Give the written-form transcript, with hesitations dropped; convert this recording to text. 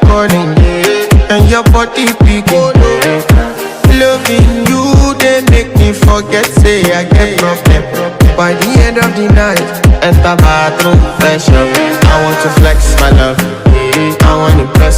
calling, and your body picking. Loving you, they make me forget, say I get problem. By the end of the night, enter bathroom, fresh up. I want to flex my love, I want to impress